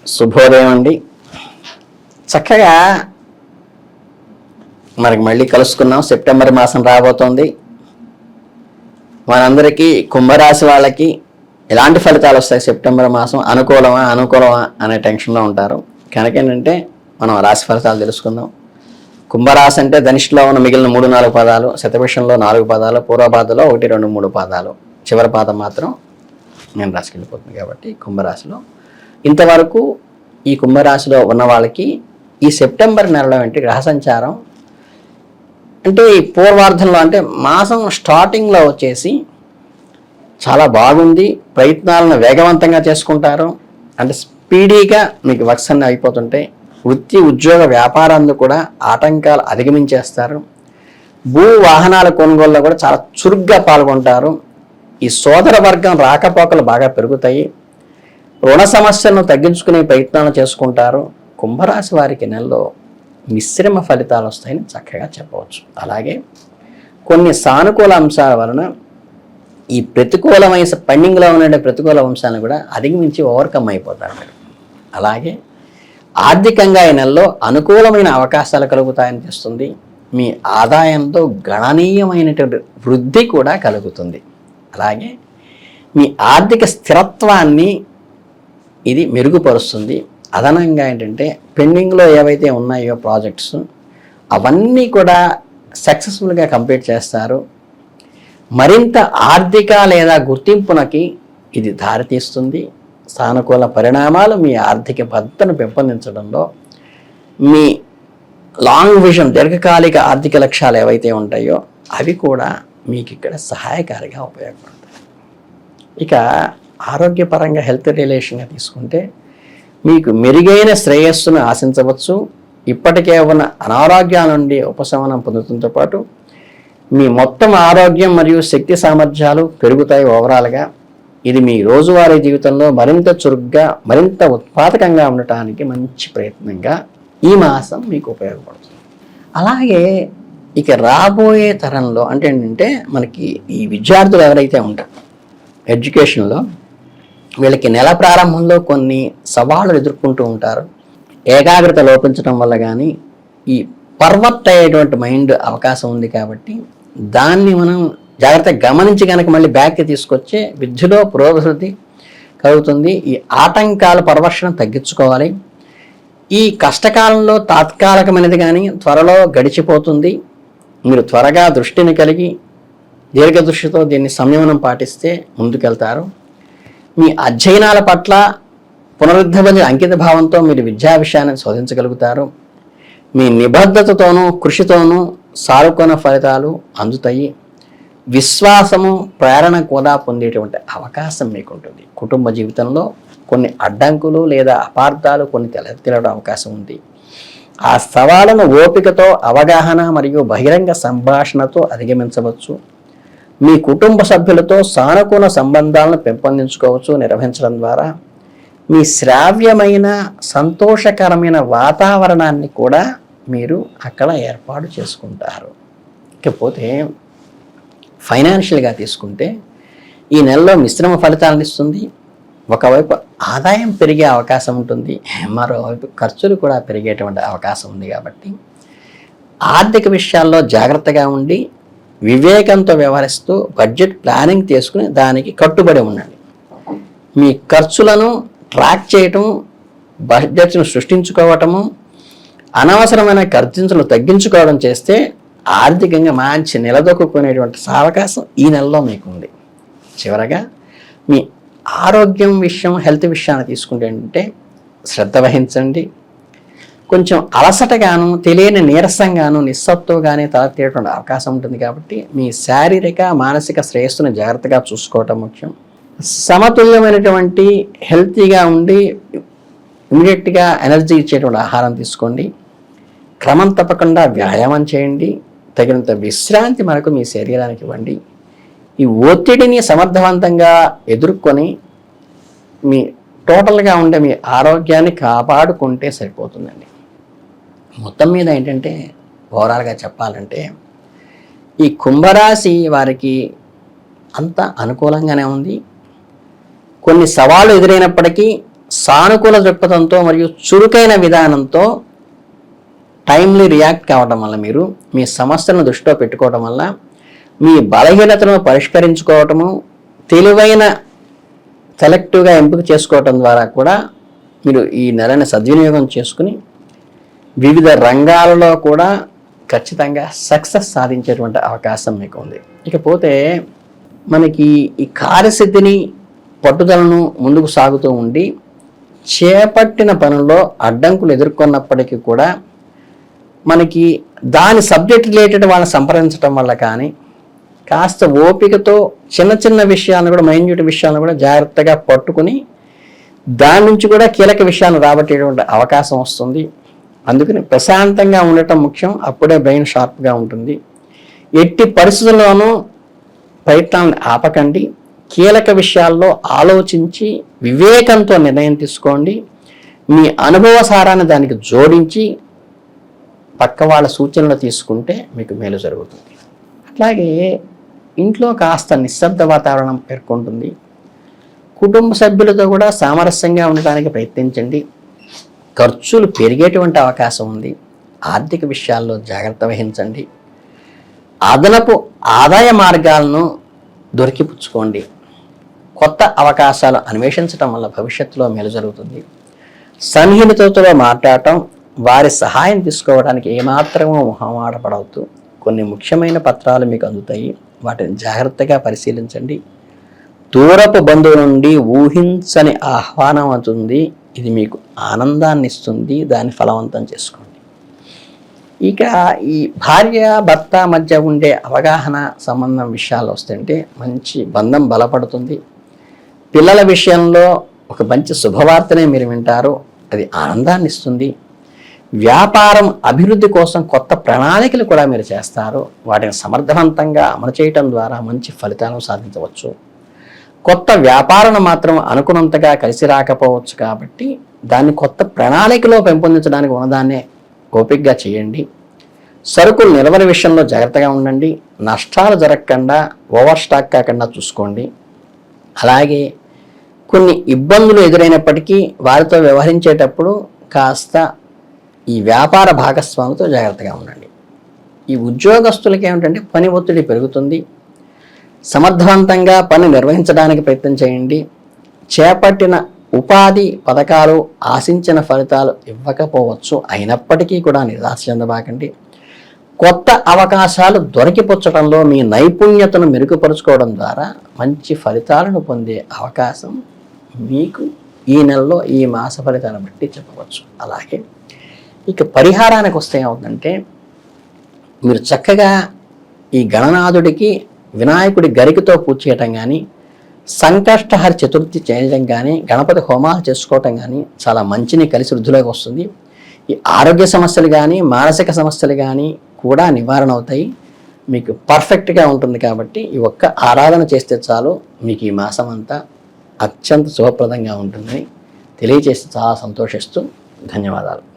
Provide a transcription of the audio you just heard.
శుభోదయం అండి. చక్కగా మనకి మళ్ళీ కలుసుకున్నాం. సెప్టెంబర్ మాసం రాబోతోంది. మనందరికీ కుంభరాశి వాళ్ళకి ఎలాంటి ఫలితాలు వస్తాయి, సెప్టెంబర్ మాసం అనుకూలమా అనే టెన్షన్లో ఉంటారు. కనుక ఏంటంటే మనం రాశి ఫలితాలు తెలుసుకుందాం. కుంభరాశి అంటే ధనిష్ఠలో ఉన్న మిగిలిన 3-4 పాదాలు, శతభిషంలో 4 పాదాలు, పూర్వపాదలో 1, 2, 3 పాదాలు, చివరి పాదం మాత్రం నేను రాశికి వెళ్ళిపోతుంది. కాబట్టి కుంభరాశిలో ఇంతవరకు ఈ కుంభరాశిలో ఉన్న వాళ్ళకి ఈ సెప్టెంబర్ నెలలో ఏంటి గ్రహ సంచారం అంటే ఈ పూర్వార్ధంలో అంటే మాసం స్టార్టింగ్లో వచ్చేసి చాలా బాగుంది. ప్రయత్నాలను వేగవంతంగా చేసుకుంటారు. అంటే స్పీడీగా మీకు వర్క్స్ అన్నీ అయిపోతుంటాయి. వృత్తి ఉద్యోగ వ్యాపారాల్లో కూడా ఆటంకాలు అధిగమించేస్తారు. భూ వాహనాల కొనుగోలులో కూడా చాలా చురుగ్గా పాల్గొంటారు. ఈ సోదర వర్గం రాకపోకలు బాగా పెరుగుతాయి. రుణ సమస్యలను తగ్గించుకునే ప్రయత్నాలు చేసుకుంటారు. కుంభరాశి వారికి నెలలో మిశ్రమ ఫలితాలు వస్తాయని చక్కగా చెప్పవచ్చు. అలాగే కొన్ని సానుకూల అంశాల వలన ఈ ప్రతికూలమైన పెండింగ్లో ఉన్న ప్రతికూల అంశాలను కూడా అధిగమించి ఓవర్కమ్ అయిపోతారు మీరు. అలాగే ఆర్థికంగా ఈ నెలలో అనుకూలమైన అవకాశాలు కలుగుతాయని తెస్తుంది. మీ ఆదాయంతో గణనీయమైనటువంటి వృద్ధి కూడా కలుగుతుంది. అలాగే మీ ఆర్థిక స్థిరత్వాన్ని ఇది మెరుగుపరుస్తుంది. అదనంగా ఏంటంటే పెండింగ్లో ఏవైతే ఉన్నాయో ప్రాజెక్ట్స్ అవన్నీ కూడా సక్సెస్ఫుల్గా కంప్లీట్ చేస్తారు. మరింత ఆర్థిక లేదా గుర్తింపునకి ఇది దారితీస్తుంది. సానుకూల పరిణామాలు మీ ఆర్థిక భద్రతను పెంపొందించడంలో, మీ లాంగ్ విజన్ దీర్ఘకాలిక ఆర్థిక లక్ష్యాలు ఏవైతే ఉంటాయో అవి కూడా మీకు ఇక్కడ సహాయకారిగా ఉపయోగపడతాయి. ఇక ఆరోగ్యపరంగా హెల్త్ రిలేషన్గా తీసుకుంటే మీకు మెరుగైన శ్రేయస్సును ఆశించవచ్చు. ఇప్పటికే ఉన్న అనారోగ్యాల నుండి ఉపశమనం పొందుతుంతో పాటు మీ మొత్తం ఆరోగ్యం మరియు శక్తి సామర్థ్యాలు పెరుగుతాయి. ఓవరాల్గా ఇది మీ రోజువారీ జీవితంలో మరింత చురుగ్గా మరింత ఉత్పాదకంగా ఉండటానికి మంచి ప్రయత్నంగా ఈ మాసం మీకు ఉపయోగపడుతుంది. అలాగే ఇక రాబోయే తరంలో అంటే ఏంటంటే మనకి ఈ విద్యార్థులు ఎవరైతే ఉంటారో ఎడ్యుకేషన్లో వీళ్ళకి నెల ప్రారంభంలో కొన్ని సవాళ్ళు ఎదుర్కొంటూ ఉంటారు. ఏకాగ్రత లోపించడం వల్ల కానీ ఈ పర్వట్ అయ్యేటువంటి మైండ్ అవకాశం ఉంది. కాబట్టి దాన్ని మనం జాగ్రత్తగా గమనించి కనుక మళ్ళీ బ్యాక్కి తీసుకొచ్చే విద్యలో పురోభివృద్ధి కలుగుతుంది. ఈ ఆటంకాల పర్వర్షణ తగ్గించుకోవాలి. ఈ కష్టకాలంలో తాత్కాలికమైనది కానీ త్వరలో గడిచిపోతుంది. మీరు త్వరగా దృష్టిని కలిగి దీర్ఘదృష్టితో దీన్ని సంయమనం పాటిస్తే ముందుకెళ్తారు. మీ అధ్యయనాల పట్ల పునరుద్ధరణ అంకిత భావంతో మీరు విద్యా విషయాన్ని శోధించగలుగుతారు. మీ నిబద్ధతతోనూ కృషితోనూ సానుకూల ఫలితాలు అందుతాయి. విశ్వాసము ప్రేరణ కూడా పొందేటువంటి అవకాశం మీకు ఉంటుంది. కుటుంబ జీవితంలో కొన్ని అడ్డంకులు లేదా అపార్థాలు కొన్ని తలెత్తడం అవకాశం ఉంది. ఆ సవాళ్ళను ఓపికతో అవగాహన మరియు బహిరంగ సంభాషణతో అధిగమించవచ్చు. మీ కుటుంబ సభ్యులతో సానుకూల సంబంధాలను పెంపొందించుకోవచ్చు. నిర్వహించడం ద్వారా మీ శ్రావ్యమైన సంతోషకరమైన వాతావరణాన్ని కూడా మీరు అక్కడ ఏర్పాటు చేసుకుంటారు. ఇకపోతే ఫైనాన్షియల్గా తీసుకుంటే ఈ నెలలో మిశ్రమ ఫలితాలను ఇస్తుంది. ఒకవైపు ఆదాయం పెరిగే అవకాశం ఉంటుంది, మరోవైపు ఖర్చులు కూడా పెరిగేటువంటి అవకాశం ఉంది. కాబట్టి ఆర్థిక విషయాల్లో జాగ్రత్తగా ఉండి వివేకంతో వ్యవహరిస్తూ బడ్జెట్ ప్లానింగ్ చేసుకుని దానికి కట్టుబడి ఉండండి. మీ ఖర్చులను ట్రాక్ చేయటం, బడ్జెట్ను సృష్టించుకోవటము, అనవసరమైన ఖర్చులను తగ్గించుకోవడం చేస్తే ఆర్థికంగా మంచి నిలదొక్కునేటువంటి అవకాశం ఈ నెలలో మీకు ఉంది. చివరగా మీ ఆరోగ్యం విషయం హెల్త్ విషయాన్ని తీసుకుంటే ఏంటంటే శ్రద్ధ వహించండి. కొంచెం అలసటగాను తెలియని నీరసంగాను నిస్సత్తుగానే తలెత్తేటువంటి అవకాశం ఉంటుంది. కాబట్టి మీ శారీరక మానసిక శ్రేయస్సును జాగ్రత్తగా చూసుకోవటం ముఖ్యం. సమతుల్యమైనటువంటి హెల్తీగా ఉండి ఇమీడియట్గా ఎనర్జీ ఇచ్చేటువంటి ఆహారం తీసుకోండి. క్రమం తప్పకుండా వ్యాయామం చేయండి. తగినంత విశ్రాంతి మనకు మీ శరీరానికి ఇవ్వండి. ఈ ఒత్తిడిని సమర్థవంతంగా ఎదుర్కొని మీ టోటల్గా ఉండే మీ ఆరోగ్యాన్ని కాపాడుకుంటే సరిపోతుందండి. మొత్తం మీద ఏంటంటే ఓవరాల్గా చెప్పాలంటే ఈ కుంభరాశి వారికి అంత అనుకూలంగానే ఉంది. కొన్ని సవాళ్ళు ఎదురైనప్పటికీ సానుకూల దృక్పథంతో మరియు చురుకైన విధానంతో టైమ్లీ రియాక్ట్ కావడం వల్ల మీరు మీ సమస్యలను దృష్టిలో పెట్టుకోవడం వల్ల మీ బలహీనతను పరిష్కరించుకోవటము, తెలివైన సెలెక్టివ్గా ఎంపిక చేసుకోవటం ద్వారా కూడా మీరు ఈ నెలని సద్వినియోగం చేసుకుని వివిధ రంగాలలో కూడా ఖచ్చితంగా సక్సెస్ సాధించేటువంటి అవకాశం మీకు ఉంది. ఇకపోతే మనకి ఈ కార్యసిద్ధిని, పట్టుదలను ముందుకు సాగుతూ ఉండి చేపట్టిన పనుల్లో అడ్డంకులు ఎదుర్కొన్నప్పటికీ కూడా మనకి దాని సబ్జెక్ట్ రిలేటెడ్ వాళ్ళని సంప్రదించడం వల్ల కానీ, కాస్త ఓపికతో చిన్న చిన్న విషయాలను కూడా, మైన్యూట్ విషయాలను కూడా జాగ్రత్తగా పట్టుకుని దాని నుంచి కూడా కీలక విషయాలు రాబట్టేటువంటి అవకాశం వస్తుంది. అందుకని ప్రశాంతంగా ఉండటం ముఖ్యం. అప్పుడే బ్రెయిన్ షార్ప్గా ఉంటుంది. ఎట్టి పరిస్థితుల్లోనూ ప్రయత్నాలను ఆపకండి. కీలక విషయాల్లో ఆలోచించి వివేకంతో నిర్ణయం తీసుకోండి. మీ అనుభవ సారాన్ని దానికి జోడించి పక్క వాళ్ళ సూచనలు తీసుకుంటే మీకు మేలు జరుగుతుంది. అట్లాగే ఇంట్లో కాస్త నిశ్శబ్ద వాతావరణం పేర్కొంటుంది. కుటుంబ సభ్యులతో కూడా సామరస్యంగా ఉండడానికి ప్రయత్నించండి. ఖర్చులు పెరిగేటువంటి అవకాశం ఉంది. ఆర్థిక విషయాల్లో జాగ్రత్త వహించండి. అదనపు ఆదాయ మార్గాలను దొరికిపుచ్చుకోండి. కొత్త అవకాశాలు అన్వేషించడం వల్ల భవిష్యత్తులో మేలు జరుగుతుంది. సన్నిహితులతో మాట్లాడటం, వారి సహాయం తీసుకోవడానికి ఏమాత్రమూ మొహమాటపడవద్దు. కొన్ని ముఖ్యమైన పత్రాలు మీకు అందుతాయి. వాటిని జాగ్రత్తగా పరిశీలించండి. దూరపు బంధువుల నుండి ఊహించని ఆహ్వానం అవుతుంది. ఇది మీకు ఆనందాన్ని ఇస్తుంది. దాన్ని ఫలవంతం చేసుకోండి. ఇక ఈ భార్య భర్త మధ్య ఉండే అవగాహన సంబంధం విషయాలు వస్తుంటే మంచి బంధం బలపడుతుంది. పిల్లల విషయంలో ఒక మంచి శుభవార్తనే మీరు వింటారు. అది ఆనందాన్ని ఇస్తుంది. వ్యాపారం అభివృద్ధి కోసం కొత్త ప్రణాళికలు కూడా మీరు చేస్తారు. వాటిని సమర్థవంతంగా అమలు చేయటం ద్వారా మంచి ఫలితాలను సాధించవచ్చు. కొత్త వ్యాపారం మాత్రం అనుకున్నంతగా కలిసి రాకపోవచ్చు కాబట్టి దాన్ని కొత్త ప్రణాళికలో పెంపొందించడానికి ఉన్నదాన్నే ఓపికగా చేయండి. సరుకులు నిల్వల విషయంలో జాగ్రత్తగా ఉండండి. నష్టాలు జరగకుండా, ఓవర్ స్టాక్ కాకుండా చూసుకోండి. అలాగే కొన్ని ఇబ్బందులు ఎదురైనప్పటికీ వారితో వ్యవహరించేటప్పుడు కాస్త ఈ వ్యాపార భాగస్వామితో జాగ్రత్తగా ఉండండి. ఈ ఉద్యోగస్తులకి ఏమిటంటే పని ఒత్తిడి పెరుగుతుంది. సమర్థవంతంగా పని నిర్వహించడానికి ప్రయత్నం చేయండి. చేపట్టిన ఉపాధి పథకాలు ఆశించిన ఫలితాలు ఇవ్వకపోవచ్చు. అయినప్పటికీ కూడా నిరాశ చెందబాకండి. కొత్త అవకాశాలు దొరికిపుచ్చడంలో మీ నైపుణ్యతను మెరుగుపరుచుకోవడం ద్వారా మంచి ఫలితాలను పొందే అవకాశం మీకు ఈ నెలలో ఈ మాస ఫలితాలను బట్టి చెప్పవచ్చు. అలాగే ఇక పరిహారానికి వస్తే ఏమవుతుందంటే, మీరు చక్కగా ఈ గణనాథుడికి వినాయకుడి గరికతో పూజ చేయటం కానీ, సంకష్టహర చతుర్థి చేయడం కానీ, గణపతి హోమాలు చేసుకోవటం కానీ చాలా మంచిని కలిసి వృద్ధిలోకి వస్తుంది. ఈ ఆరోగ్య సమస్యలు కానీ, మానసిక సమస్యలు కానీ కూడా నివారణ అవుతాయి. మీకు పర్ఫెక్ట్గా ఉంటుంది. కాబట్టి ఈ ఒక్క ఆరాధన చేస్తే చాలు మీకు ఈ మాసం అంతా అత్యంత శుభప్రదంగా ఉంటుందని తెలియజేసి చాలా సంతోషిస్తూ ధన్యవాదాలు.